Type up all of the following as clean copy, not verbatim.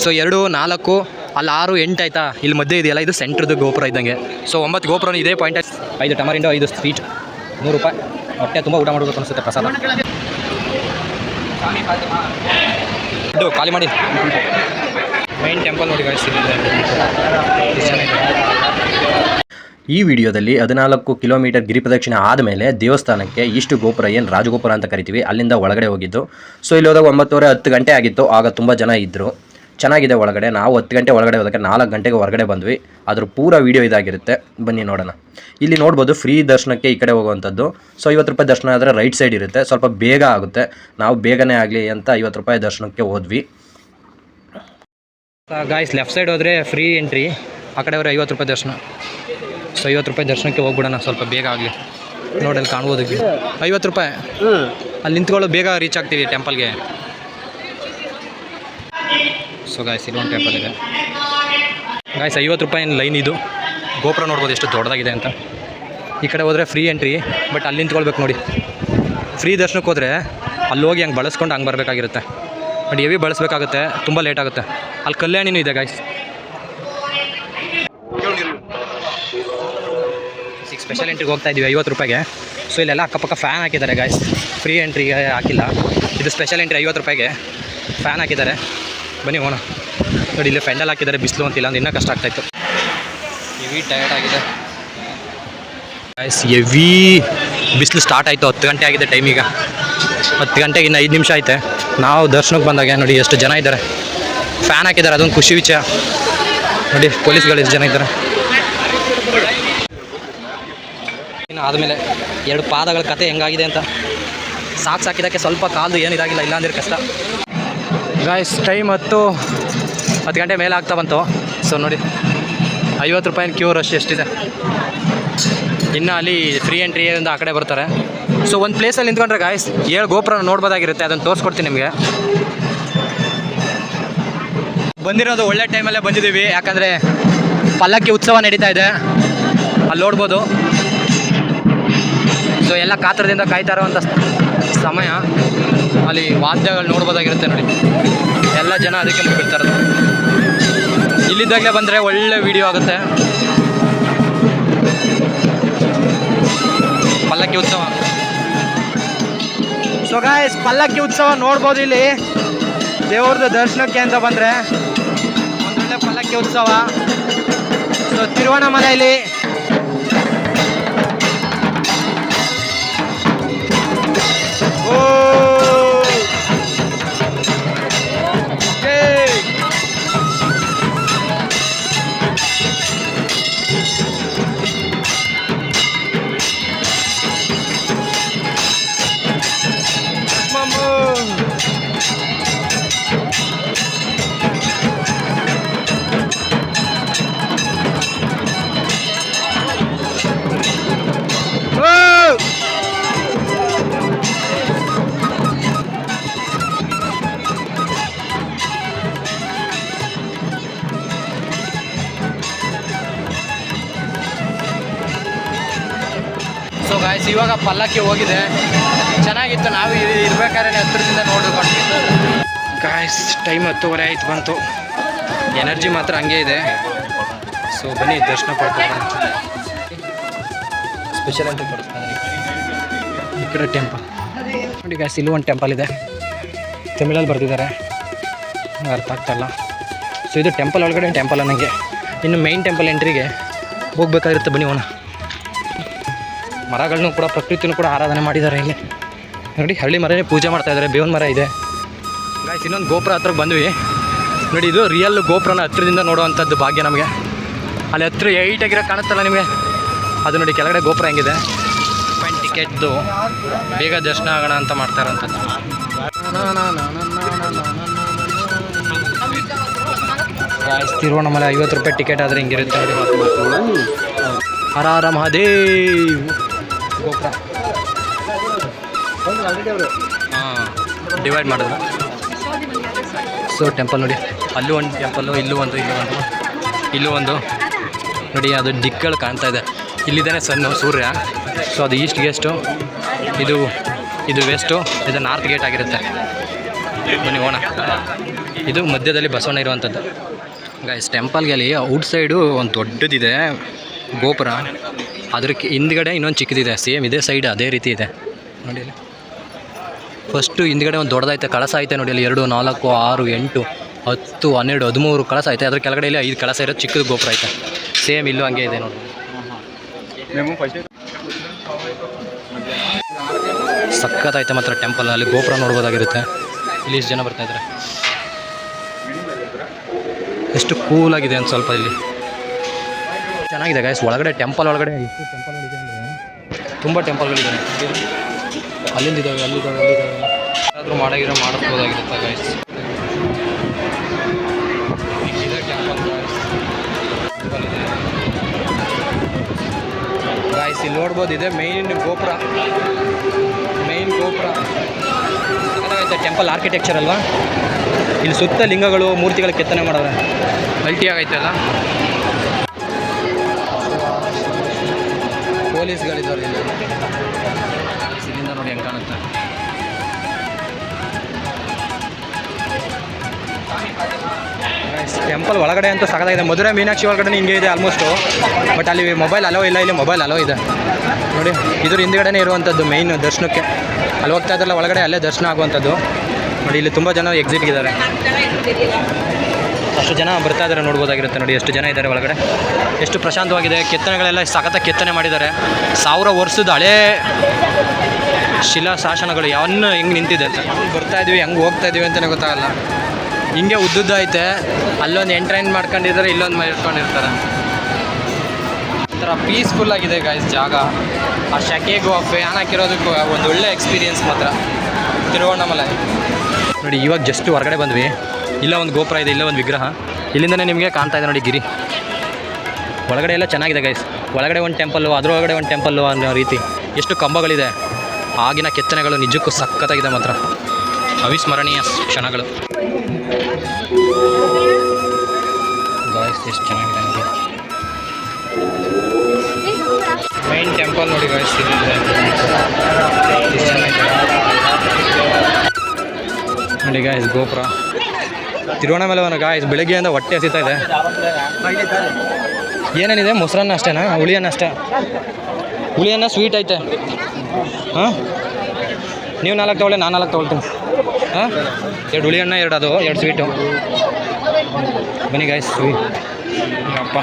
So 2, 4 ಅಲ್ಲಿ 6, 8 ಆಯಿತಾ. ಇಲ್ಲಿ ಮಧ್ಯೆ ಇದೆಯಲ್ಲ ಇದು ಸೆಂಟ್ರದ್ದು ಗೋಪುರ ಇದ್ದಂಗೆ. ಸೊ 9 ಗೋಪುರ ಇದೇ ಪಾಯಿಂಟ್. 5 ಟಮರಿಂಡು, 5 ಸ್ವೀಟ್, 100 ರೂಪಾಯಿ. ಹೊಟ್ಟೆ ತುಂಬ ಊಟ ಮಾಡಬೇಕು ಅನಿಸುತ್ತೆ ಪ್ರಸಾದ. ಇದು ಖಾಲಿ ಮಾಡಿ. ಮೈನ್ ಟೆಂಪಲ್ ನೋಡಿ ಗಾಯ್ಸ್. ಈ ವಿಡಿಯೋದಲ್ಲಿ 14 ಕಿಲೋಮೀಟರ್ ಗಿರಿ ಪ್ರದಕ್ಷಿಣೆ ಆದಮೇಲೆ ದೇವಸ್ಥಾನಕ್ಕೆ ಇಷ್ಟು ಗೋಪುರ ಏನು ರಾಜಗೋಪುರ ಅಂತ ಕರಿತೀವಿ ಅಲ್ಲಿಂದ ಒಳಗಡೆ ಹೋಗಿದ್ದು. ಸೊ ಇಲ್ಲಿ ಹೋದಾಗ 9:30 10 ಗಂಟೆ ಆಗಿತ್ತು. ಆಗ ತುಂಬ ಜನ ಇದ್ದರು. ಚೆನ್ನಾಗಿದೆ ಒಳಗಡೆ. ನಾವು 10 ಗಂಟೆ ಒಳಗಡೆ ಹೋದಾಗ 4 ಗಂಟೆಗೆ ಹೊರಗಡೆ ಬಂದ್ವಿ. ಅದ್ರ ಪೂರ ವೀಡಿಯೋ ಇದಾಗಿರುತ್ತೆ, ಬನ್ನಿ ನೋಡೋಣ. ಇಲ್ಲಿ ನೋಡ್ಬೋದು ಫ್ರೀ ದರ್ಶನಕ್ಕೆ ಈ ಕಡೆ ಹೋಗುವಂಥದ್ದು. ಸೊ 50 ರೂಪಾಯಿ ದರ್ಶನ ಆದರೆ ರೈಟ್ ಸೈಡ್ ಇರುತ್ತೆ, ಸ್ವಲ್ಪ ಬೇಗ ಆಗುತ್ತೆ. ನಾವು ಬೇಗನೆ ಆಗಲಿ ಅಂತ 50 ರೂಪಾಯಿ ದರ್ಶನಕ್ಕೆ ಹೋದ್ವಿ. ಗಾಯ್ಸ್ ಲೆಫ್ಟ್ ಸೈಡ್ ಹೋದರೆ ಫ್ರೀ ಎಂಟ್ರಿ, ಆ ಕಡೆ ಹೋದರೆ 50 ರೂಪಾಯಿ ದರ್ಶನ. ಸೊ 50 ರೂಪಾಯಿ ದರ್ಶನಕ್ಕೆ ಹೋಗ್ಬಿಡೋಣ, ಸ್ವಲ್ಪ ಬೇಗ ಆಗಲಿ. ನೋಡಲ್ಲಿ ಕಾಣ್ಬೋದು 50 ರೂಪಾಯಿ. ಅಲ್ಲಿ ನಿಂತ್ಕೊಳ್ಳೋ ಬೇಗ ರೀಚ್ ಆಗ್ತೀವಿ ಟೆಂಪಲ್ಗೆ. ಸೊ ಗಾಯ್ಸ್ ಇಲ್ಲೊಂದು ಟೆಂಪಲ್ ಇದೆ ಗಾಯ್ಸ್. 50 ರೂಪಾಯಿ ಲೈನ್ ಇದು. ಗೋಪುರ ನೋಡ್ಬೋದು ಎಷ್ಟು ದೊಡ್ಡದಾಗಿದೆ ಅಂತ. ಈ ಕಡೆ ಹೋದರೆ ಫ್ರೀ ಎಂಟ್ರಿ, ಬಟ್ ಅಲ್ಲಿ ನಿಂತ್ಕೊಳ್ಬೇಕು ನೋಡಿ. ಫ್ರೀ ದರ್ಶನಕ್ಕೆ ಹೋದರೆ ಅಲ್ಲಿ ಹೋಗಿ ಹಂಗೆ ಬಳಸ್ಕೊಂಡು ಹಂಗೆ ಬರಬೇಕಾಗಿರುತ್ತೆ. ಬಟ್ ಹೆವಿ ಬಳಸಬೇಕಾಗುತ್ತೆ, ತುಂಬ ಲೇಟ್ ಆಗುತ್ತೆ. ಅಲ್ಲಿ ಕಲ್ಯಾಣಿನೂ ಇದೆ ಗಾಯ್ಸ್. ಸ್ಪೆಷಲ್ ಎಂಟ್ರಿಗೆ ಹೋಗ್ತಾ ಇದ್ದೀವಿ 50 ರೂಪಾಯಿಗೆ. ಸೊ ಇಲ್ಲೆಲ್ಲ ಅಕ್ಕಪಕ್ಕ ಫ್ಯಾನ್ ಹಾಕಿದ್ದಾರೆ ಗಾಯ್ಸ್. ಫ್ರೀ ಎಂಟ್ರಿಗೆ ಹಾಕಿಲ್ಲ, ಇದು ಸ್ಪೆಷಲ್ ಎಂಟ್ರಿ 50 ರೂಪಾಯಿಗೆ ಫ್ಯಾನ್ ಹಾಕಿದ್ದಾರೆ. ಬನ್ನಿ ಹೋಗೋಣ. ನೋಡಿ ಇಲ್ಲಿ ಫೆಂಡಲ್ ಹಾಕಿದ್ದಾರೆ, ಬಿಸಿಲು ಅಂತಿಲ್ಲ ಅಂದ್ರೆ ಇನ್ನೂ ಕಷ್ಟ ಆಗ್ತಾಯಿತ್ತು. ಹೆವಿ ಟಯರ್ಡ್ ಆಗಿದೆ ಗಾಯ್ಸ್. ಹೆವಿ ಬಿಸಿಲು ಸ್ಟಾರ್ಟ್ ಆಯಿತು. 10 ಗಂಟೆ ಆಗಿದೆ ಟೈಮ್ ಈಗ. 10 ಗಂಟೆಗೆ ಇನ್ನು 5 ನಿಮಿಷ ಐತೆ. ನಾವು ದರ್ಶನಕ್ಕೆ ಬಂದಾಗ ನೋಡಿ ಎಷ್ಟು ಜನ ಇದ್ದಾರೆ. ಫ್ಯಾನ್ ಹಾಕಿದ್ದಾರೆ, ಅದೊಂದು ಖುಷಿ ವಿಷಯ ನೋಡಿ. ಪೊಲೀಸ್ಗಳು ಎಷ್ಟು ಜನ ಇದ್ದಾರೆ. ಇನ್ನು ಆದಮೇಲೆ 2 ಪಾದಗಳ ಕತೆ ಹೆಂಗಾಗಿದೆ ಅಂತ. ಸಾಕ್ಸ್ ಹಾಕಿದ್ದಕ್ಕೆ ಸ್ವಲ್ಪ ಕಾಲು ಏನಿದಾಗಿಲ್ಲ, ಇಲ್ಲಾಂದ್ರೆ ಕಷ್ಟ ಗಾಯ್ಸ್. ಟೈಮ್ 10 ಗಂಟೆ ಮೇಲೆ ಆಗ್ತಾ ಬಂತು. ಸೊ ನೋಡಿ 50 ರೂಪಾಯಿನ ಕ್ಯೂ ರಶ್ ಎಷ್ಟಿದೆ. ಇನ್ನು ಅಲ್ಲಿ ಫ್ರೀ ಎಂಟ್ರಿಯಿಂದ ಆ ಕಡೆ ಬರ್ತಾರೆ. ಸೊ ಒಂದು ಪ್ಲೇಸಲ್ಲಿ ನಿಂತ್ಕೊಂಡ್ರೆ ಗಾಯ್ಸ್ 7 ಗೋಪುರ ನೋಡ್ಬೋದಾಗಿರುತ್ತೆ. ಅದನ್ನು ತೋರಿಸ್ಕೊಡ್ತೀನಿ ನಿಮಗೆ. ಬಂದಿರೋದು ಒಳ್ಳೆ ಟೈಮಲ್ಲೇ ಬಂದಿದ್ದೀವಿ, ಯಾಕಂದರೆ ಪಲ್ಲಕ್ಕಿ ಉತ್ಸವ ನಡೀತಾ ಇದೆ. ಅಲ್ಲಿ ನೋಡ್ಬೋದು. ಸೊ ಎಲ್ಲ ಕಾತರದಿಂದ ಕಾಯ್ತಾ ಇರೋವಂಥ ಸಮಯ. ಅಲ್ಲಿ ವಾದ್ಯಗಳು ನೋಡ್ಬೋದಾಗಿರುತ್ತೆ ನೋಡಿ. ಎಲ್ಲ ಜನ ಅದಕ್ಕೆ ಮುಗಿರ್ತಾರೆ. ಇಲ್ಲಿದ್ದಾಗಲೇ ಬಂದರೆ ಒಳ್ಳೆ ವಿಡಿಯೋ ಆಗುತ್ತೆ. ಪಲ್ಲಕ್ಕಿ ಉತ್ಸವ. ಸೊ ಗಾಯ್ಸ್ ಪಲ್ಲಕ್ಕಿ ಉತ್ಸವ ನೋಡ್ಬೋದು ಇಲ್ಲಿ. ದೇವ್ರದ್ದು ದರ್ಶನಕ್ಕೆ ಅಂತ ಬಂದರೆ ಒಂದೊಳ್ಳೆ ಪಲ್ಲಕ್ಕಿ ಉತ್ಸವ. ಸೊ ತಿರುವಣ್ಣಾಮಲೈಲಿ ಸೊ ಗಾಯ್ಸ್ ಇವಾಗ ಪಲ್ಲಕ್ಕಿ ಹೋಗಿದೆ, ಚೆನ್ನಾಗಿತ್ತು. ನಾವು ಇರ್ಬೇಕಾದ್ರೆ ಹತ್ತಿರದಿಂದ ನೋಡಿಕೊಂಡು ಗಾಯ್ಸ್. ಟೈಮ್ 10:30 ಆಯ್ತು ಬಂತು. ಎನರ್ಜಿ ಮಾತ್ರ ಹಂಗೆ ಇದೆ. ಸೊ ಬನ್ನಿ ದರ್ಶನ ಪಡ್ಕೊಂಡು. ಸ್ಪೆಷಲ್ ಅಂತ ಕೊಡಿಸ್ತೀನಿ ಈ ಕಡೆ ಟೆಂಪಲ್ ನೋಡಿ ಗಾಯ್ಸ್. ಇಲ್ಲೂ ಒಂದು ಟೆಂಪಲ್ ಇದೆ, ತಮಿಳಲ್ಲಿ ಬರ್ತಿದ್ದಾರೆ, ಅರ್ಥ ಆಗ್ತಾಯಿಲ್ಲ. ಸೊ ಇದು ಟೆಂಪಲ್ ಒಳಗಡೆ ಟೆಂಪಲ್ ನನಗೆ. ಇನ್ನು ಮೈನ್ ಟೆಂಪಲ್ ಎಂಟ್ರಿಗೆ ಹೋಗ್ಬೇಕಾಗಿರುತ್ತೆ. ಬನ್ನಿ ಹೋಗೋಣ. ಮರಗಳನ್ನೂ ಕೂಡ ಪ್ರಕೃತಿನೂ ಕೂಡ ಆರಾಧನೆ ಮಾಡಿದ್ದಾರೆ ಇಲ್ಲಿ ನೋಡಿ. ಹಳ್ಳಿ ಮರನೇ ಪೂಜೆ ಮಾಡ್ತಾ ಇದ್ದಾರೆ. ಬೇವಿನ ಮರ ಇದೆ ಗಾಯ್ಸ್. ಇನ್ನೊಂದು ಗೋಪುರ ಹತ್ರಕ್ಕೆ ಬಂದ್ವಿ ನೋಡಿ. ಇದು ರಿಯಲ್ ಗೋಪುರನ ಹತ್ರದಿಂದ ನೋಡುವಂಥದ್ದು ಭಾಗ್ಯ ನಮಗೆ. ಅಲ್ಲಿ ಹತ್ರ 8 ಆಗಿರೋ ಕಾಣುತ್ತಲ್ಲ ನಿಮಗೆ, ಅದು ನೋಡಿ ಕೆಳಗಡೆ ಗೋಪುರ ಹೆಂಗಿದೆ. ಟಿಕೆಟ್ದು ಬೇಗ ದರ್ಶನ ಆಗೋಣ ಅಂತ ಮಾಡ್ತಾ ಇರೋಂಥದ್ದು. ಗಾಯ್ಸ್ ತಿರುವಣ್ಣಾಮಲೈ 50 ರೂಪಾಯಿ ಟಿಕೆಟ್ ಆದರೆ ಹಿಂಗಿರುತ್ತೆ ನೋಡಿ. ಹರ ಹರ ಮಹಾದೇವ್ ಗೋಪುರ. ಹಾಂ ಡಿವೈಡ್ ಮಾಡಿದ್ರು. ಸೊ ಟೆಂಪಲ್ ನೋಡಿ, ಅಲ್ಲೂ ಒಂದು ಟೆಂಪಲ್ಲು, ಇಲ್ಲೂ ಒಂದು, ಇಲ್ಲೂ ಒಂದು ನೋಡಿ. ಅದು ದಿಕ್ಕಗಳು ಕಾಣ್ತಾ ಇದೆ. ಇಲ್ಲಿದ್ದಾನೆ ಸನ್ನು ಸೂರ್ಯ. ಸೊ ಅದು ಈಸ್ಟ್ ಗೇಟು, ಇದು ವೆಸ್ಟು, ಇದು ನಾರ್ತ್ ಗೇಟ್ ಆಗಿರುತ್ತೆ. ಬನ್ನಿ ಹೋಗೋಣ. ಇದು ಮಧ್ಯದಲ್ಲಿ ಬಸವಣ್ಣ ಇರುವಂಥದ್ದು ಗೈಸ್. ಟೆಂಪಲ್ಗೆ ಅಲ್ಲಿ ಔಟ್ ಸೈಡು ಒಂದು ದೊಡ್ಡದಿದೆ ಗೋಪುರ, ಅದಕ್ಕೆ ಹಿಂದ್ಗಡೆ ಇನ್ನೊಂದು ಚಿಕ್ಕದಿದೆ, ಸೇಮ್ ಇದೇ ಸೈಡ್ ಅದೇ ರೀತಿ ಇದೆ ನೋಡಿ. ಅಲ್ಲಿ ಫಸ್ಟು ಹಿಂದ್ಗಡೆ ಒಂದು ದೊಡ್ಡದೈತೆ ಕಳಸ ಐತೆ ನೋಡಿ, ಅಲ್ಲಿ 2, 4, 6, 8, 10, 12, 13 ಕಳಸ ಐತೆ. ಅದ್ರ ಕೆಳಗಡೆ ಇಲ್ಲಿ 5 ಕಳಸ ಇರೋದು ಚಿಕ್ಕದು ಗೋಪುರ ಐತೆ. ಸೇಮ್ ಇಲ್ಲೂ ಹಂಗೆ ಇದೆ ನೋಡಿ. ಸಖತ್ತೈತೆ ಮಾತ್ರ ಟೆಂಪಲ್. ಅಲ್ಲಿ ಗೋಪುರ ನೋಡ್ಬೋದಾಗಿರುತ್ತೆ. ಇಲ್ಲಿ ಇಷ್ಟು ಜನ ಬರ್ತಾಯಿದ್ದಾರೆ. ಎಷ್ಟು ಕೂಲಾಗಿದೆ ಅಂತ ಸ್ವಲ್ಪ ಇಲ್ಲಿ ಚೆನ್ನಾಗಿದೆ ಗೈಸ್. ಒಳಗಡೆ ಟೆಂಪಲ್ ಒಳಗಡೆ ಎಷ್ಟು ಟೆಂಪಲ್ಗಳಿದೆ ಅಂದರೆ ತುಂಬ ಟೆಂಪಲ್ಗಳಿದೆ. ಅಲ್ಲಿಂದಿದ್ದಾವೆ, ಅಲ್ಲಿದ್ದಾವೆ, ಏನಾದರೂ ಮಾಡಿಸ್ಬೋದಾಗಿರುತ್ತೆ ಗೈಸ್. ಗೈಸ್ ಇಲ್ಲಿ ನೋಡ್ಬೋದು, ಇದೆ ಮೇನ್ ಗೋಪುರ. ಚೆನ್ನಾಗೈತೆ ಟೆಂಪಲ್ ಆರ್ಕಿಟೆಕ್ಚರ್ ಅಲ್ವಾ. ಇಲ್ಲಿ ಸುತ್ತ ಲಿಂಗಗಳು ಮೂರ್ತಿಗಳ ಕೆತ್ತನೆ ಮಾಡೋರೆ. ಅಲ್ಟಿ ಆಗೈತೆ ಅಲ್ಲ. ಪೊಲೀಸ್ಗಳಿದ್ದಾರೆ ಇಲ್ಲಿ. ಇಲ್ಲಿಂದ ನೋಡಿ ಹೆಂಗೆ ಕಾಣುತ್ತೆ. ಟೆಂಪಲ್ ಒಳಗಡೆ ಅಂತೂ ಸಾಕಾಗಿದೆ. ಮಧುರೆ ಮೀನಾಕ್ಷಿ ಒಳಗಡೆ ಹಿಂಗೆ ಇದೆ ಆಲ್ಮೋಸ್ಟು. ಬಟ್ ಅಲ್ಲಿ ಮೊಬೈಲ್ ಅಲೋ ಇಲ್ಲ, ಇಲ್ಲಿ ಮೊಬೈಲ್ ಅಲೋ ಇದೆ ನೋಡಿ. ಇದ್ರ ಹಿಂದ್ಗಡೆನೇ ಇರುವಂಥದ್ದು ಮೈನ್ ದರ್ಶನಕ್ಕೆ. ಅಲ್ಲಿ ಹೋಗ್ತಾ ಇದ್ರಲ್ಲ ಒಳಗಡೆ, ಅಲ್ಲೇ ದರ್ಶನ ಆಗುವಂಥದ್ದು ನೋಡಿ. ಇಲ್ಲಿ ತುಂಬ ಜನ ಎಕ್ಸಿಟ್ಗಿದ್ದಾರೆ. ಅಷ್ಟು ಜನ ಬರ್ತಾ ಇದ್ದಾರೆ, ನೋಡ್ಬೋದಾಗಿರುತ್ತೆ ನೋಡಿ ಎಷ್ಟು ಜನ ಇದ್ದಾರೆ ಒಳಗಡೆ. ಎಷ್ಟು ಪ್ರಶಾಂತವಾಗಿದೆ. ಕೆತ್ತನೆಗಳೆಲ್ಲ ಸಖತ್ತಾಗಿ ಕೆತ್ತನೆ ಮಾಡಿದ್ದಾರೆ. 1000 ವರ್ಷದ ಹಳೇ ಶಿಲಾ ಶಾಸನಗಳು ಯಾವನ್ನ ಹೆಂಗೆ ನಿಂತಿದೆ ಅಂತ. ಬರ್ತಾ ಇದ್ವಿ, ಹೆಂಗೆ ಹೋಗ್ತಾ ಇದ್ದೀವಿ ಅಂತಲೇ ಗೊತ್ತಾಗಲ್ಲ. ಹಿಂಗೆ ಉದ್ದುದ್ದ ಐತೆ. ಅಲ್ಲೊಂದು ಎಂಟ್ರೈನ್ ಮಾಡ್ಕೊಂಡಿದ್ದಾರೆ, ಇಲ್ಲೊಂದು ಮಾಡ್ಕೊಂಡಿರ್ತಾರೆ. ಒಂಥರ ಪೀಸ್ಫುಲ್ ಆಗಿದೆ ಗಾಯ್ಸ್ ಜಾಗ. ಆ ಶೆಕೆಗೂ ಆ ಫ್ಯಾನ್ ಹಾಕಿರೋದಕ್ಕೂ ಒಂದು ಒಳ್ಳೆ ಎಕ್ಸ್ಪೀರಿಯೆನ್ಸ್ ಮಾತ್ರ. ತಿರುವಣ್ಣಾಮಲೈ ನೋಡಿ. ಇವಾಗ ಜಸ್ಟ್ ಹೊರಗಡೆ ಬಂದ್ವಿ. ಇಲ್ಲ ಒಂದು ಗೋಪುರ ಇದೆ, ಇಲ್ಲ ಒಂದು ವಿಗ್ರಹ. ಇಲ್ಲಿಂದನೇ ನಿಮಗೆ ಕಾಣ್ತಾ ಇದೆ ನೋಡಿ ಗಿರಿ. ಒಳಗಡೆ ಎಲ್ಲ ಚೆನ್ನಾಗಿದೆ ಗೈಸ್. ಒಳಗಡೆ ಒಂದು ಟೆಂಪಲ್ಲು, ಅದರೊಳಗಡೆ ಒಂದು ಟೆಂಪಲ್ಲು ಅನ್ನೋ ರೀತಿ. ಎಷ್ಟು ಕಂಬಗಳಿದೆ. ಆಗಿನ ಕೆತ್ತನೆಗಳು ನಿಜಕ್ಕೂ ಸಖತ್ತಾಗಿದೆ ಮಾತ್ರ. ಅವಿಸ್ಮರಣೀಯ ಕ್ಷಣಗಳು ಗಾಯ್ಸ್. ಎಷ್ಟು ಚೆನ್ನಾಗಿದೆ ನೋಡಿ. ಮೈನ್ ಟೆಂಪಲ್ ನೋಡಿ ಗಾಯ್ಸ್. ನೋಡಿ ಗಾಯ್ಸ್ ಗೋಪುರ. ತಿರುವಣ್ಣಾಮಲೈ ಗಾಯ್ಸ್. ಬೆಳಗ್ಗೆಯಿಂದ ಹೊಟ್ಟೆ ಹಸಿತಾ ಇದೆ. ಏನೇನಿದೆ? ಮೊಸರನ್ನ ಅಷ್ಟೇನಾ? ಹುಳಿಯನ್ನ ಅಷ್ಟೇ? ಹುಳಿಯನ್ನ ಸ್ವೀಟ್ ಐತೆ. ಹಾಂ, ನೀವು 4 ತೊಗೊಳ್ಳಿ, ನಾನು 4 ತೊಗೊಳ್ತೀನಿ. ಹಾಂ, 2 ಹುಳಿಯನ್ನ, 2 ಅದು, 2 ಸ್ವೀಟು. ಬನ್ನಿ ಗಾಯ್ಸ್. ಅಪ್ಪ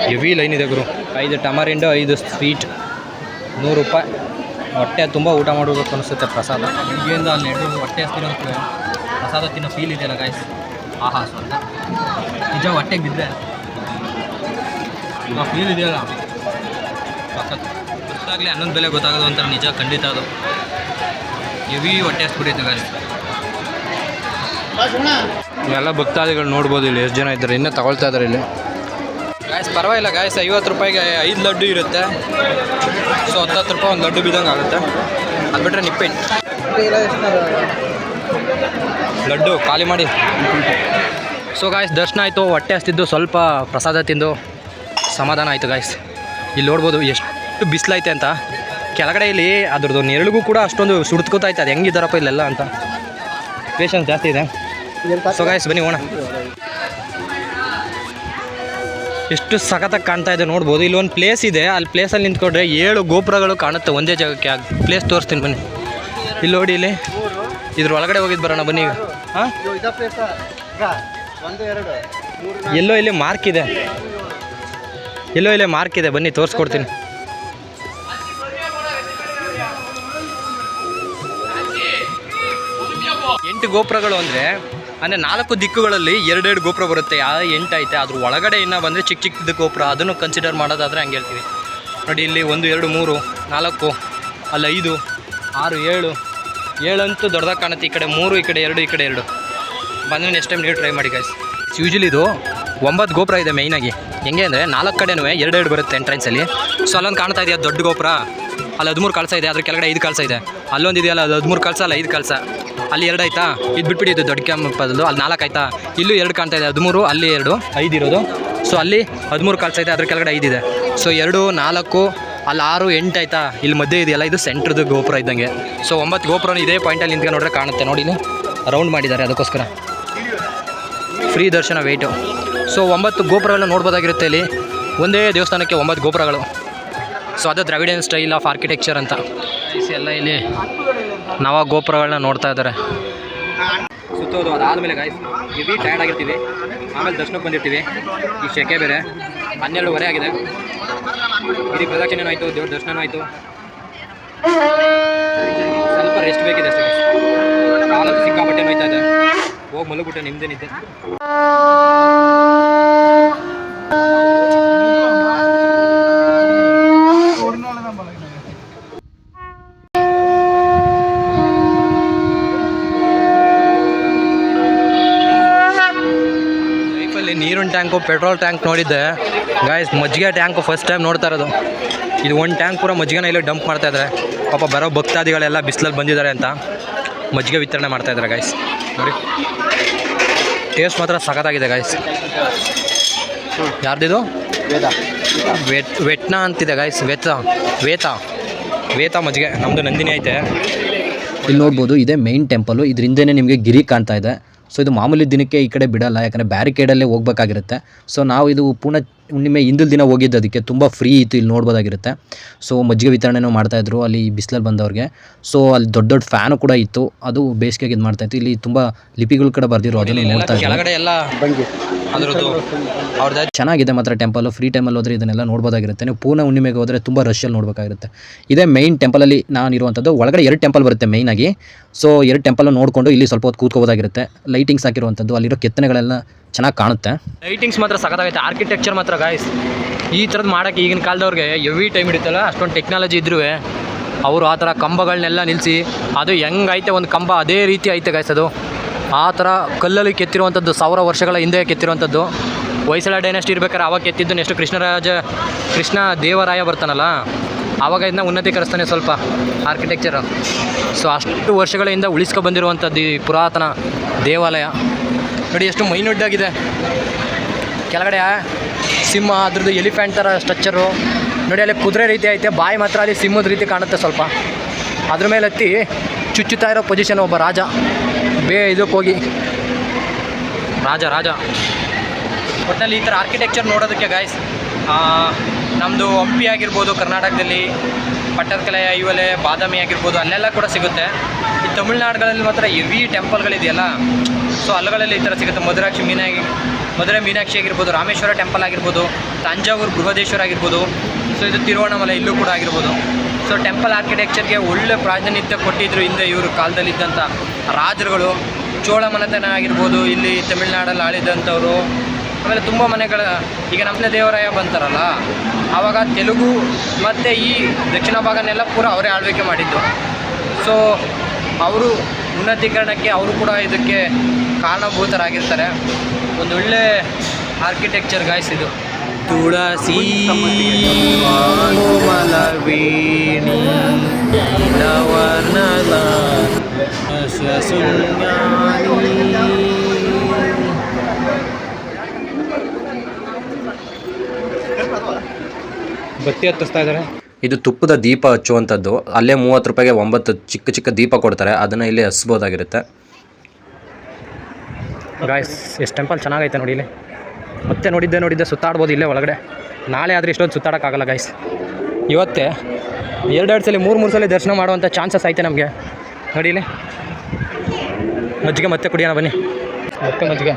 ಹೆವಿ ಲೈನ್ ಇದೆ ಗುರು. 5 ಟಮರಿಂಡು, 5 ಸ್ವೀಟ್, 100 ರೂಪಾಯಿ. ಹೊಟ್ಟೆ ತುಂಬ ಊಟ ಮಾಡಬೇಕು ಅನಿಸುತ್ತೆ ಪ್ರಸಾದ. ಬೆಳಗ್ಗೆಯಿಂದ ಅಲ್ಲಿ ಹೊಟ್ಟೆ ಹಸ್ತಿರೋದಕ್ಕೆ ಪ್ರಸಾದ ತಿನ್ನೋ ಫೀಲ್ ಇದೆಯಲ್ಲ ಗಾಯ್ಸ್. ಆಹಾ ಸ್ವರ್ಗ. ನಿಜ ಹೊಟ್ಟೆಗೆ ಬಿದ್ದರೆ ಆ ಫೀಲ್ ಇದೆಯಲ್ಲ ಸಖತ್. ಗೊತ್ತಾಗಲಿ ಹನ್ನೊಂದು ಬೆಲೆ ಗೊತ್ತಾಗೋದು ಅಂತಾರೆ. ನಿಜ ಖಂಡಿತ ಅದು. ಹೆವಿ ಹೊಟ್ಟೆ ಹಸ್ಬಿಟ್ಟೈತೆ ಗಾಯ್ಸ್. ಎಲ್ಲ ಭಕ್ತಾದಿಗಳು ನೋಡ್ಬೋದು ಇಲ್ಲಿ ಎಷ್ಟು ಜನ ಇದ್ದಾರೆ. ಇನ್ನೂ ತಗೊಳ್ತಾ ಇದ್ದಾರೆ ಇಲ್ಲಿ ಗಾಯ್ಸ್. ಪರವಾಗಿಲ್ಲ ಗಾಯ್ಸ್. 50 ರೂಪಾಯಿಗೆ 5 ಲಡ್ಡು ಇರುತ್ತೆ. ಸೊ 10 ರೂಪಾಯಿ ಒಂದು ಲಡ್ಡು ಬಿದ್ದಂಗೆ ಆಗುತ್ತೆ. ಅದು ಬಿಟ್ಟರೆ ನಿಪ್ಪೆಟ್ಟು ಲಡ್ಡು ಖಾಲಿ ಮಾಡಿ. ಸೊ ಗಾಯ್ಸ್ ದರ್ಶನ ಆಯಿತು. ಹೊಟ್ಟೆ ಹಸ್ತಿದ್ದು, ಸ್ವಲ್ಪ ಪ್ರಸಾದ ತಿಂದು ಸಮಾಧಾನ ಆಯಿತು ಗಾಯ್ಸ್. ಇಲ್ಲಿ ನೋಡ್ಬೋದು ಎಷ್ಟು ಬಿಸಿಲೈತೆ ಅಂತ. ಕೆಳಗಡೆ ಇಲ್ಲಿ ಅದ್ರದ್ದು ನೆರಳಿಗೂ ಕೂಡ ಅಷ್ಟೊಂದು ಸುಡ್ಕೋತೈತೆ. ಅದು ಹೆಂಗಿದ್ದಾರಪ್ಪ ಇಲ್ಲೆಲ್ಲ ಅಂತ. ಪೇಷನ್ಸ್ ಜಾಸ್ತಿ ಇದೆ. ಸೊ ಗಾಯ್ಸ್ ಬನ್ನಿ ಹೋಗೋಣ. ಎಷ್ಟು ಸಖತ್ತಾಗಿ ಕಾಣ್ತಾ ಇದೆ ನೋಡ್ಬೋದು. ಇಲ್ಲಿ ಒಂದು ಪ್ಲೇಸ್ ಇದೆ. ಅಲ್ಲಿ ಪ್ಲೇಸಲ್ಲಿ ನಿಂತ್ಕೊಂಡ್ರೆ 7 ಗೋಪುರಗಳು ಕಾಣುತ್ತೆ ಒಂದೇ ಜಾಗಕ್ಕೆ. ಆ ಪ್ಲೇಸ್ ತೋರಿಸ್ತೀನಿ ಬನ್ನಿ. ಇಲ್ಲಿ ನೋಡಿ, ಇಲ್ಲಿ ಇದ್ರ ಒಳಗಡೆ ಹೋಗಿದ್ದು ಬರೋಣ ಬನ್ನಿ ಈಗ. ಹಾಂ, ಎಲ್ಲೋ ಇಲ್ಲಿ ಮಾರ್ಕ್ ಇದೆ. ಎಲ್ಲೋ ಇಲ್ಲೇ ಮಾರ್ಕ್ ಇದೆ, ಬನ್ನಿ ತೋರಿಸ್ಕೊಡ್ತೀನಿ. ಎಂಟು ಗೋಪುರಗಳು ಅಂದರೆ 4 ದಿಕ್ಕುಗಳಲ್ಲಿ 2 ಗೋಪುರ ಬರುತ್ತೆ. 8 ಐತೆ. ಅದ್ರ ಒಳಗಡೆ ಇನ್ನೂ ಬಂದರೆ ಚಿಕ್ಕ ಚಿಕ್ಕದ ಗೋಪುರ, ಅದನ್ನು ಕನ್ಸಿಡರ್ ಮಾಡೋದಾದರೆ ಹಂಗೆ ಹೇಳ್ತೀವಿ ನೋಡಿ. ಇಲ್ಲಿ 1, 2, 3, 4, ಅಲ್ಲಿ 5, 6, 7 ಅಂತೂ ದೊಡ್ಡದಾಗಿ ಕಾಣುತ್ತೆ. ಈ ಕಡೆ 3, ಈ ಕಡೆ 2, ಈ ಕಡೆ 2 ಬಂದರೆ ನೆಕ್ಸ್ಟ್ ಟೈಮ್ ನೀವು ಟ್ರೈ ಮಾಡಿ ಗಾಯ್ಸ್. ಯೂಶ್ವಲಿ ಇದು 9 ಗೋಪುರ ಇದೆ ಮೈನಾಗಿ. ಹೆಂಗೆ ಅಂದರೆ 4 ಕಡೆನೂ 2 ಬರುತ್ತೆ ಎಂಟ್ರೆನ್ಸಲ್ಲಿ. ಸೊ ಅಲ್ಲೊಂದು ಕಾಣ್ತಾ ಇದೆಯಾ ದೊಡ್ಡ ಗೋಪುರ, ಅಲ್ಲಿ 13 ಕಳಸ ಇದೆ. ಅದ್ರ ಕೆಳಗಡೆ 5 ಕಳಸ ಇದೆ. ಅಲ್ಲೊಂದು ಇದೆಯಲ್ಲ, ಅದು 13 ಕಳಸ ಅಲ್ಲ 5 ಕಳಸ. ಅಲ್ಲಿ 2 ಆಯ್ತಾ, ಇದು ಬಿಟ್ಬಿಟ್ಟು ಇದು ದೊಡ್ಡ ಕ್ಯಾಂಪದ್ದು ಅಲ್ಲಿ 4 ಆಯ್ತಾ. ಇಲ್ಲೂ 2 ಕಾಣ್ತಾ ಇದೆ, 13, ಅಲ್ಲಿ 2, 5 ಇರೋದು. ಸೊ ಅಲ್ಲಿ 13 ಕಾಲ್ಸ್ ಐತೆ, ಅದ್ರ ಕೆಳಗಡೆ 5 ಇದೆ. ಸೊ 2, 4 ಅಲ್ಲಿ 6, 8 ಆಯಿತಾ, ಇಲ್ಲಿ ಮಧ್ಯೆ ಇದೆಯಲ್ಲ ಇದು ಸೆಂಟ್ರದ್ದು ಗೋಪುರ ಇದ್ದಂಗೆ. ಸೊ 9 ಗೋಪುರ ಇದೇ ಪಾಯಿಂಟಲ್ಲಿ ನಿಂತ್ಕೊಂಡು ನೋಡ್ರೆ ಕಾಣುತ್ತೆ ನೋಡಿ, ರೌಂಡ್ ಮಾಡಿದ್ದಾರೆ ಅದಕ್ಕೋಸ್ಕರ. ಫ್ರೀ ದರ್ಶನ ವೆಯ್ಟು. ಸೊ 9 ಗೋಪುರಗಳನ್ನ ನೋಡ್ಬೋದಾಗಿರುತ್ತೆ ಇಲ್ಲಿ, ಒಂದೇ ದೇವಸ್ಥಾನಕ್ಕೆ 9 ಗೋಪುರಗಳು. ಸೊ ಅದು ದ್ರಾವಿಡಿಯನ್ ಸ್ಟೈಲ್ ಆಫ್ ಆರ್ಕಿಟೆಕ್ಚರ್ ಅಂತ ಎಲ್ಲ ಇಲ್ಲಿ ನವ ಗೋಪುರಗಳನ್ನ ನೋಡ್ತಾ ಇದ್ದಾರೆ. ಸುತ್ತೋದು ಅದಾದಮೇಲೆ ಗಾಯ್ಸ್ ಹೆವಿ ಟಯರ್ಡ್ ಆಗಿರ್ತೀವಿ, ಆಮೇಲೆ ದರ್ಶನಕ್ಕೆ ಬಂದಿರ್ತೀವಿ. ಈ ಶೆಕೆ ಬೇರೆ 12:30 ಆಗಿದೆ. ಗಿರಿ ಪ್ರದಕ್ಷಿಣೆನೂ ಆಯಿತು, ದೇವ್ರ ದರ್ಶನನೂ ಆಯಿತು. ಸ್ವಲ್ಪ ರೆಸ್ಟ್ ಬೇಕಿದೆ ಅಷ್ಟೇ. ಕಾಲಂತೂ ಸಿಕ್ಕಾಪಟ್ಟೆ ನೋಯ್ತಾ ಇದೆ, ಹೋಗಿ ಮಲಗ್ಬಿಟ್ಟೆ ನಿಮ್ಮದೇ ನಿದ್ದೆ. ನೀರಿನ ಟ್ಯಾಂಕು, ಪೆಟ್ರೋಲ್ ಟ್ಯಾಂಕ್ ನೋಡಿದ್ದೆ ಗಾಯ್ಸ್. ಮಜ್ಜಿಗೆ ಟ್ಯಾಂಕು ಫಸ್ಟ್ ಟೈಮ್ ನೋಡ್ತಾ ಇರೋದು. ಇದು ಒಂದು ಟ್ಯಾಂಕ್ ಪೂರ ಮಜ್ಜಿಗೆನ ಇಲ್ಲಿ ಡಂಪ್ ಮಾಡ್ತಾಯಿದ್ದಾರೆ. ಪಾಪ ಬರೋ ಭಕ್ತಾದಿಗಳೆಲ್ಲ ಬಿಸಿಲಲ್ಲಿ ಬಂದಿದ್ದಾರೆ ಅಂತ ಮಜ್ಜಿಗೆ ವಿತರಣೆ ಮಾಡ್ತಾಯಿದ್ದಾರೆ ಗಾಯ್ಸ್. ನೋಡಿ ಟೇಸ್ಟ್ ಮಾತ್ರ ಸಖತ್ತಾಗಿದೆ ಗಾಯ್ಸ್. ಯಾರ್ದಿದು ವೆಟ್ನಾ ಅಂತಿದೆ ಗಾಯ್ಸ್. ವೇತ ಮಜ್ಜಿಗೆ. ನಮ್ಮದು ನಂದಿನಿ ಐತೆ. ಇಲ್ಲಿ ನೋಡ್ಬೋದು ಇದೇ ಮೈನ್ ಟೆಂಪಲು, ಇದರಿಂದನೇ ನಿಮಗೆ ಗಿರಿ ಕಾಣ್ತಾ ಇದೆ. ಸೊ ಇದು ಮಾಮೂಲಿ ದಿನಕ್ಕೆ ಈ ಕಡೆ ಬಿಡಲ್ಲ, ಯಾಕಂದರೆ ಬ್ಯಾರಿಕೇಡಲ್ಲೇ ಹೋಗ್ಬೇಕಾಗಿರುತ್ತೆ. ಸೊ ನಾವು ಇದು ಪೂರ್ಣ ಹುಣ್ಣಿಮೆ ಹಿಂದಿನ ದಿನ ಹೋಗಿದ್ದದಕ್ಕೆ ತುಂಬ ಫ್ರೀ ಇತ್ತು, ಇಲ್ಲಿ ನೋಡ್ಬೋದಾಗಿರುತ್ತೆ. ಸೊ ಮಜ್ಜಿಗೆ ವಿತರಣೆನೂ ಮಾಡ್ತಾಯಿದ್ರು ಅಲ್ಲಿ ಬಿಸಿಲಲ್ಲಿ ಬಂದವ್ರಿಗೆ. ಸೊ ಅಲ್ಲಿ ದೊಡ್ಡ ದೊಡ್ಡ ಫ್ಯಾನು ಕೂಡ ಇತ್ತು, ಅದು ಬೇಸಿಗೆಗೆ ಇದು ಮಾಡ್ತಾಯಿತ್ತು. ಇಲ್ಲಿ ತುಂಬ ಲಿಪಿಗಳು ಕೂಡ ಬರ್ದಿರೋ ಅದನ್ನು ನೋಡ್ತಾ ಇದ್ದಾರೆ. ಕೆಳಗಡೆ ಎಲ್ಲ ಅದರದ್ದು ಅವ್ರದ್ದು ಚೆನ್ನಾಗಿದೆ ಮಾತ್ರ ಟೆಂಪಲು. ಫ್ರೀ ಟೈಮಲ್ಲಿ ಹೋದರೆ ಇದನ್ನೆಲ್ಲ ನೋಡ್ಬೋದಾಗಿರುತ್ತೆ. ನೀವು ಪೂರ್ಣ ಹುಣ್ಣಿಮೆಗೆ ಹೋದರೆ ತುಂಬ ರಶಲ್ಲಿ ನೋಡಬೇಕಾಗಿರುತ್ತೆ. ಇದೇ ಮೈನ್ ಟೆಂಪಲಲ್ಲಿ ನಾನು ಇರುವಂಥದ್ದು. ಒಳಗಡೆ 2 ಟೆಂಪಲ್ ಬರುತ್ತೆ ಮೈನಾಗಿ. ಸೊ 2 ಟೆಂಪಲ್ ನೋಡಿಕೊಂಡು ಇಲ್ಲಿ ಸ್ವಲ್ಪ ಹೊತ್ತು ಕೂತ್ಕೋಬೋದಾಗಿರುತ್ತೆ. ಲೈಟಿಂಗ್ಸ್ ಹಾಕಿರುವಂಥದ್ದು, ಅಲ್ಲಿರೋ ಕೆತ್ತನೆಗಳೆಲ್ಲ ಚೆನ್ನಾಗಿ ಕಾಣುತ್ತೆ. ಲೈಟಿಂಗ್ಸ್ ಮಾತ್ರ ಸಖತ್ತಾಗೈತೆ. ಆರ್ಕಿಟೆಕ್ಚರ್ ಮಾತ್ರ ಗಾಯ್ಸ್ ಈ ಥರದ್ದು ಮಾಡೋಕ್ಕೆ ಈಗಿನ ಕಾಲದವ್ರಿಗೆ ಹೆವಿ ಟೈಮ್ ಹಿಡಿತಲ್ಲ. ಅಷ್ಟೊಂದು ಟೆಕ್ನಾಲಜಿ ಇದ್ರೂ ಅವರು ಆ ಥರ ಕಂಬಗಳನ್ನೆಲ್ಲ ನಿಲ್ಲಿಸಿ, ಅದು ಹೆಂಗೈತೆ ಒಂದು ಕಂಬ ಅದೇ ರೀತಿ ಐತೆ ಗಾಯ್ಸ್. ಅದು ಆ ಥರ ಕಲ್ಲಲ್ಲಿ ಕೆತ್ತಿರುವಂಥದ್ದು, 1000 ವರ್ಷಗಳ ಹಿಂದೆ ಕೆತ್ತಿರುವಂಥದ್ದು. ಹೊಯ್ಸಳ ಡೈನೆಸ್ಟಿ ಇರ್ಬೇಕಾದ್ರೆ ಅವಾಗ ಕೆತ್ತಿದ್ದು. ನೆಕ್ಸ್ಟ್ ಕೃಷ್ಣ ದೇವರಾಯ ಬರ್ತಾನಲ್ಲ, ಆವಾಗ ಇದನ್ನ ಉನ್ನತೀಕರಿಸ್ತಾನೆ ಸ್ವಲ್ಪ ಆರ್ಕಿಟೆಕ್ಚರು. ಸೊ ಅಷ್ಟು ವರ್ಷಗಳಿಂದ ಉಳಿಸ್ಕೊಬಂದಿರುವಂಥದ್ದು ಈ ಪುರಾತನ ದೇವಾಲಯ. ನೋಡಿ ಎಷ್ಟು ಮೈನುಡ್ಡಾಗಿದೆ. ಕೆಳಗಡೆ ಸಿಂಹ, ಅದ್ರದ್ದು ಎಲಿಫೆಂಟ್ ಥರ ಸ್ಟ್ರಕ್ಚರು ನೋಡಿ. ಅಲ್ಲಿ ಕುದುರೆ ರೀತಿ ಐತೆ, ಬಾಯಿ ಮಾತ್ರ ಅಲ್ಲಿ ಸಿಂಹದ ರೀತಿ ಕಾಣುತ್ತೆ ಸ್ವಲ್ಪ. ಅದ್ರ ಮೇಲೆ ಹತ್ತಿ ಚುಚ್ಚುತ್ತಾ ಇರೋ ಪೊಸಿಷನ್ ಒಬ್ಬ ರಾಜ. ಇದಕ್ಕೆ ಹೋಗಿ ರಾಜ ಒಟ್ಟಿನಲ್ಲಿ ಈ ಥರ ಆರ್ಕಿಟೆಕ್ಚರ್ ನೋಡೋದಕ್ಕೆ ಗಾಯ್ಸ್ ನಮ್ಮದು ಹಂಪಿ ಆಗಿರ್ಬೋದು ಕರ್ನಾಟಕದಲ್ಲಿ, ಪಟ್ಟದಕಲೆ, ಐಹೊಳೆ, ಬಾದಾಮಿ ಆಗಿರ್ಬೋದು, ಅಲ್ಲೆಲ್ಲ ಕೂಡ ಸಿಗುತ್ತೆ. ಈ ತಮಿಳ್ನಾಡುಗಳಲ್ಲಿ ಮಾತ್ರ ಹೆವಿ ಟೆಂಪಲ್ಗಳಿದೆಯಲ್ಲ, ಸೊ ಅಲ್ಲಗಳಲ್ಲಿ ಈ ಥರ ಸಿಗುತ್ತೆ. ಮಧುರೆ ಮೀನಾಕ್ಷಿ ಆಗಿರ್ಬೋದು, ರಾಮೇಶ್ವರ ಟೆಂಪಲ್ ಆಗಿರ್ಬೋದು, ತಂಜಾವೂರು ಬೃಹದೇಶ್ವರ ಆಗಿರ್ಬೋದು, ಸೊ ಇದು ತಿರುವಣ್ಣಾಮಲೈ ಇಲ್ಲೂ ಕೂಡ ಆಗಿರ್ಬೋದು. ಸೊ ಟೆಂಪಲ್ ಆರ್ಕಿಟೆಕ್ಚರ್ಗೆ ಒಳ್ಳೆ ಪ್ರಾತಿನಿಧ್ಯ ಕೊಟ್ಟಿದ್ದರು ಹಿಂದೆ ಇವರು ಕಾಲದಲ್ಲಿದ್ದಂಥ ರಾಜರುಗಳು. ಚೋಳ ಮನೆತನ ಆಗಿರ್ಬೋದು, ಇಲ್ಲಿ ತಮಿಳ್ನಾಡಲ್ಲಿ ಆಳಿದಂಥವ್ರು. ಆಮೇಲೆ ತುಂಬ ಮನೆಗಳ ಈಗ ನಮ್ಮ ದೇವರಾಯ ಬಂತಾರಲ್ಲ, ಆವಾಗ ತೆಲುಗು ಮತ್ತು ಈ ದಕ್ಷಿಣ ಭಾಗನೆಲ್ಲ ಪೂರ ಅವರೇ ಆಳ್ವಿಕೆ ಮಾಡಿದ್ದು. ಸೊ ಅವರು ಉನ್ನತೀಕರಣಕ್ಕೆ ಅವರು ಕೂಡ ಇದಕ್ಕೆ ಕಾರಣಭೂತರಾಗಿರ್ತಾರೆ. ಒಂದೊಳ್ಳೆ ಆರ್ಕಿಟೆಕ್ಚರ್ ಗಾಯ್ಸ್ ಇದು. ತುಳಸಿ ಮಲವೀಣಿ ನವರ್ಣದ ಬತ್ತಿ ಹತ್ತಿಸ್ತಾ ಇದ್ದಾರೆ. ಇದು ತುಪ್ಪದ ದೀಪ ಹಚ್ಚುವಂಥದ್ದು. ಅಲ್ಲೇ 30 ರೂಪಾಯಿಗೆ 9 ಚಿಕ್ಕ ಚಿಕ್ಕ ದೀಪ ಕೊಡ್ತಾರೆ, ಅದನ್ನು ಇಲ್ಲಿ ಹಚ್ಬೋದಾಗಿರುತ್ತೆ. ಗಾಯ್ಸ್ ಎಷ್ಟು ಟೆಂಪಲ್ ಚೆನ್ನಾಗೈತೆ ನೋಡಿ. ಇಲ್ಲಿ ಮತ್ತೆ ನೋಡಿದ್ದೆ ಸುತ್ತಾಡ್ಬೋದು ಇಲ್ಲೇ ಒಳಗಡೆ. ನಾಳೆ ಆದರೆ ಇಷ್ಟೊಂದು ಸುತ್ತಾಡೋಕ್ಕಾಗಲ್ಲ ಗಾಯ್ಸ್. ಇವತ್ತೇ 2 ಸಲ 3 ಸಲ ದರ್ಶನ ಮಾಡುವಂಥ ಚಾನ್ಸಸ್ ಐತೆ ನಮಗೆ. ನೋಡಿ ಇಲ್ಲಿ ಮಜ್ಜಿಗೆ ಮತ್ತೆ ಕುಡಿಯೋಣ ಬನ್ನಿ. ಮತ್ತೆ ಮಜ್ಜಿಗೆ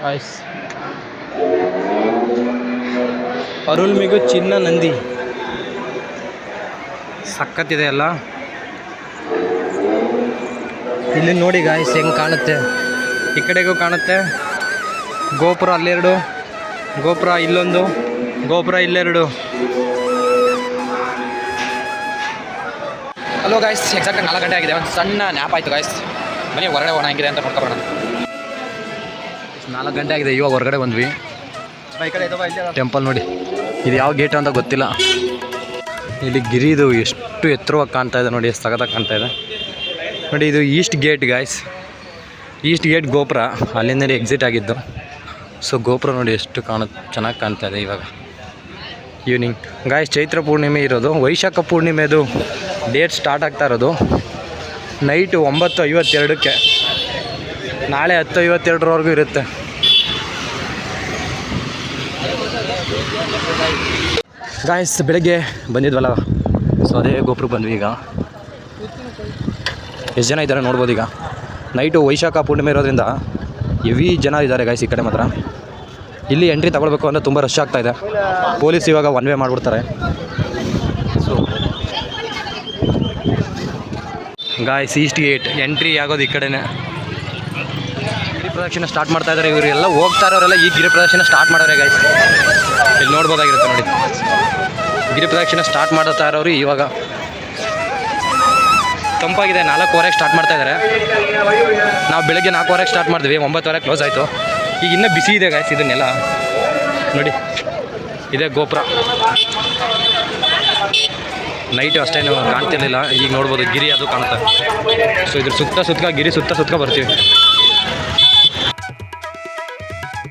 ಆಯ್ಸ್. ಅರುಳ್ಮಿಗು ಚಿನ್ನ ನಂದಿ ಸಖತ್ತಿದೆ ಅಲ್ಲ. ಇಲ್ಲಿ ನೋಡಿ ಗಾಯ್ಸ್ ಹೆಂಗೆ ಕಾಣುತ್ತೆ. ಈ ಕಡೆಗೂ ಕಾಣುತ್ತೆ ಗೋಪುರ, ಅಲ್ಲೆರಡು ಗೋಪುರ, ಇಲ್ಲೊಂದು ಗೋಪುರ, ಇಲ್ಲೆರಡು. ಹಲೋ ಗಾಯ್ಸ್, ಎಕ್ಸಾಕ್ಟಾಗಿ 4 ಗಂಟೆ ಆಗಿದೆ. ಒಂದು ಸಣ್ಣ ನ್ಯಾಪ್ ಆಯಿತು ಗಾಯ್ಸ್. ಬನ್ನಿ ಹೊರಗಡೆ ಹೋಗೋಣ ಹೆಂಗಿದೆ ಅಂತ ನೋಡ್ಕೊಬರೋಣ. 4 ಗಂಟೆ ಆಗಿದೆ, ಇವಾಗ ಹೊರಗಡೆ ಬಂದ್ವಿ. ಟೆಂಪಲ್ ನೋಡಿ, ಇದು ಯಾವ ಗೇಟ್ ಅಂತ ಗೊತ್ತಿಲ್ಲ. ಇಲ್ಲಿ ಗಿರಿದು ಎಷ್ಟು ಎತ್ತರವಾಗಿ ಕಾಣ್ತಾ ಇದೆ ನೋಡಿ, ಎಷ್ಟು ಸಖತ್ತಾಗಿ ಕಾಣ್ತಾ ಇದೆ ನೋಡಿ. ಇದು East gate guys, East gate ಗೋಪುರ, ಅಲ್ಲಿಂದ ಎಕ್ಸಿಟ್ ಆಗಿದ್ದು. ಸೊ ಗೋಪುರ ನೋಡಿ ಎಷ್ಟು ಚೆನ್ನಾಗಿ ಕಾಣ್ತಾ ಇದೆ ಇವಾಗ ಈವ್ನಿಂಗ್. ಗಾಯ್ಸ್ ಚೈತ್ರ ಪೂರ್ಣಿಮೆ ಇರೋದು, ವೈಶಾಖ ಪೂರ್ಣಿಮೆದು ಡೇಟ್ ಸ್ಟಾರ್ಟ್ ಆಗ್ತಾ ಇರೋದು ನೈಟು 9:52ಕ್ಕೆ, ನಾಳೆ 10:52ರವರೆಗೂ ಇರುತ್ತೆ. ಗಾಯ್ಸ್ ಬೆಳಗ್ಗೆ ಬಂದಿದ್ವಲ್ಲ, ಸೊ ಅದೇ ಗೋಪುರಕ್ಕೆ ಬಂದ್ವಿ. ಈಗ ಎಷ್ಟು ಜನ ಇದ್ದಾರೆ ನೋಡ್ಬೋದು. ಈಗ ನೈಟು ವೈಶಾಖ ಪೂರ್ಣಿಮೆ ಇರೋದ್ರಿಂದ ಹೆವಿ ಜನ ಇದ್ದಾರೆ ಗಾಯ್ಸ್. ಈ ಕಡೆ ಮಾತ್ರ ಇಲ್ಲಿ ಎಂಟ್ರಿ ತಗೊಳ್ಬೇಕು ಅಂದರೆ ತುಂಬ ರಶ್ ಆಗ್ತಾಯಿದೆ. ಪೊಲೀಸ್ ಇವಾಗ 1 ವೇ ಮಾಡಿಬಿಡ್ತಾರೆ. So guys East gate entry ಆಗೋದು ಈ ಕಡೆನೇ. ಗಿರಿ ಪ್ರದಕ್ಷಿಣೆ ಸ್ಟಾರ್ಟ್ ಮಾಡ್ತಾ ಇದ್ದಾರೆ. ಇವರೆಲ್ಲ ಹೋಗ್ತಾ ಇರೋರೆಲ್ಲ ಈ ಗಿರಿ ಪ್ರದಕ್ಷಿಣೆ ಸ್ಟಾರ್ಟ್ ಮಾಡೋರೆ ಗಾಯ್ಸ್. ಇಲ್ಲಿ ನೋಡ್ಬೋದಾಗಿರುತ್ತೆ ನೋಡಿ, ಗಿರಿ ಪ್ರದಕ್ಷಿಣೆ ಸ್ಟಾರ್ಟ್ ಮಾಡ್ತಾ ಇರೋರು ಇವಾಗ. ತಂಪಾಗಿದೆ, 4:15ಕ್ಕೆ ಸ್ಟಾರ್ಟ್ ಮಾಡ್ತಾ ಇದ್ದಾರೆ. ನಾವು ಬೆಳಗ್ಗೆ 4:15ಕ್ಕೆ ಸ್ಟಾರ್ಟ್ ಮಾಡಿದ್ವಿ, 9:00 ಕ್ಲೋಸ್ ಆಯಿತು. ಈಗ ಇನ್ನೂ ಬಿಸಿ ಇದೆ ಗಾಯ್ಸ್. ಇದನ್ನೆಲ್ಲ ನೋಡಿ, ಇದೇ ಗೋಪುರ. ನೈಟು ಅಷ್ಟೇನು ಕಾಣ್ತಿರ್ಲಿಲ್ಲ, ಈಗ ನೋಡ್ಬೋದು ಗಿರಿ ಅದು ಕಾಣುತ್ತೆ. ಸೊ ಇದ್ರ ಸುತ್ತ ಗಿರಿ ಸುತ್ತ ಬರ್ತೀವಿ.